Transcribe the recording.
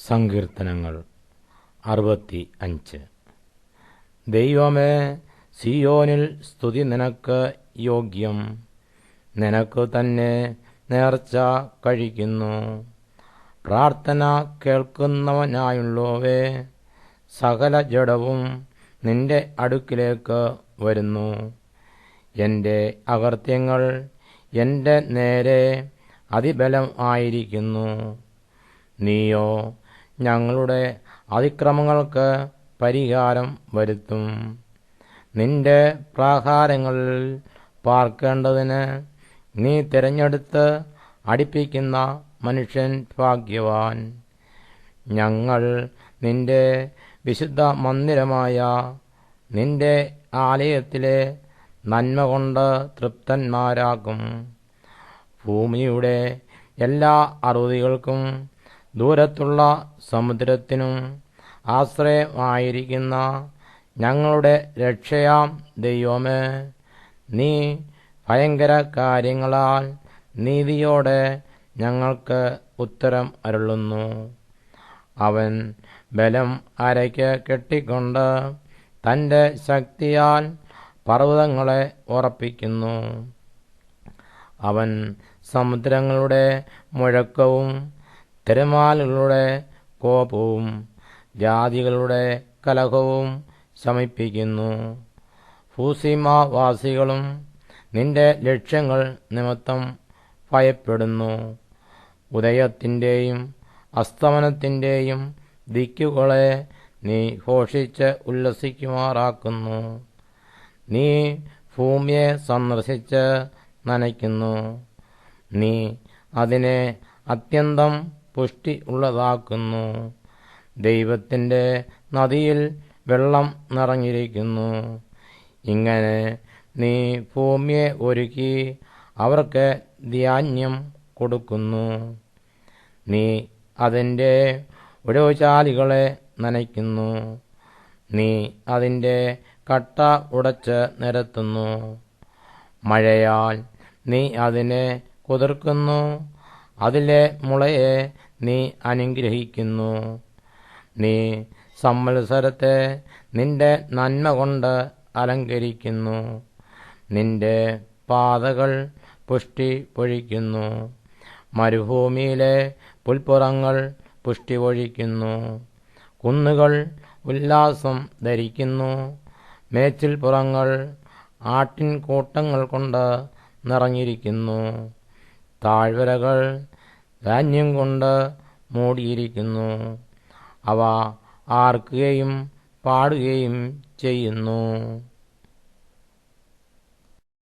സങ്കീർത്തനങ്ങൾ 65. ദൈവമേ, സിയോനിൽ സ്തുതി നിനക്ക് യോഗ്യം. നിനക്കു തന്നെ നേർച്ച കഴിക്കുന്നു. പ്രാർത്ഥന കേൾക്കുന്നവനായുള്ളോവേ, സകല ജഡവും നിന്റെ അടുക്കിലേക്ക് വരുന്നു. എൻ്റെ അകൃത്യങ്ങൾ എൻ്റെ നേരെ അതിബലം ആയിരിക്കുന്നു. നീയോ ഞങ്ങളുടെ അതിക്രമങ്ങൾക്ക് പരിഹാരം വരുത്തും. നിന്റെ പ്രാകാരങ്ങളിൽ പാർക്കേണ്ടതിന് നീ തിരഞ്ഞെടുത്ത് അടിപ്പിക്കുന്ന മനുഷ്യൻ ഭാഗ്യവാൻ. ഞങ്ങൾ നിന്റെ വിശുദ്ധ മന്ദിരമായ നിന്റെ ആലയത്തിലെ നന്മ കൊണ്ട് തൃപ്തന്മാരാകും. ഭൂമിയുടെ എല്ലാ അറുതികൾക്കും ദൂരത്തുള്ള സമുദ്രത്തിനും ആശ്രയമായിരിക്കുന്ന ഞങ്ങളുടെ രക്ഷയാം ദൈവമേ, നീ ഭയങ്കര കാര്യങ്ങളാൽ നീതിയോടെ ഞങ്ങൾക്ക് ഉത്തരം അരുളുന്നു. അവൻ ബലം അരയ്ക്ക് കെട്ടിക്കൊണ്ട് തൻ്റെ ശക്തിയാൽ പർവ്വതങ്ങളെ ഉറപ്പിക്കുന്നു. അവൻ സമുദ്രങ്ങളുടെ മുഴക്കവും തിരമാലകളുടെ കോപവും ജാതികളുടെ കലഹവും ശമിപ്പിക്കുന്നു. ഭൂസീമാവാസികളും നിന്റെ ലക്ഷ്യങ്ങൾ നിമിത്തം ഭയപ്പെടുന്നു. ഉദയത്തിൻ്റെയും അസ്തമനത്തിൻ്റെയും ദിക്കുകളെ നീ ഘോഷിച്ച് ഉല്ലസിക്കുമാറാക്കുന്നു. നീ ഭൂമിയെ സന്ദർശിച്ച് നനയ്ക്കുന്നു. നീ അതിനെ അത്യന്തം പുഷ്ടി ഉള്ളതാക്കുന്നു. ദൈവത്തിൻ്റെ നദിയിൽ വെള്ളം നിറഞ്ഞിരിക്കുന്നു. ഇങ്ങനെ നീ ഭൂമിയെ ഒരുക്കി അവർക്ക് ധാന്യം കൊടുക്കുന്നു. നീ അതിൻ്റെ ഉഴവുചാലുകളെ നനയ്ക്കുന്നു. നീ അതിൻ്റെ കട്ട ഉടച്ച് നിരത്തുന്നു. മഴയാൽ നീ അതിനെ കുതിർക്കുന്നു. അതിലെ മുളയെ നീ അനുഗ്രഹിക്കുന്നു. നീ സംവത്സരത്തെ നിന്റെ നന്മ കൊണ്ട് അലങ്കരിക്കുന്നു. നിന്റെ പാതകൾ പുഷ്ടി പൊഴിക്കുന്നു. മരുഭൂമിയിലെ പുൽപ്പുറങ്ങൾ പുഷ്ടി പൊഴിക്കുന്നു. കുന്നുകൾ ഉല്ലാസം ധരിക്കുന്നു. മേച്ചിൽപ്പുറങ്ങൾ ആട്ടിൻകൂട്ടങ്ങൾ കൊണ്ട് നിറഞ്ഞിരിക്കുന്നു. താഴ്വരകൾ ധാന്യം കൊണ്ട് മൂടിയിരിക്കുന്നു. അവ ആർക്കുകയും പാടുകയും ചെയ്യുന്നു.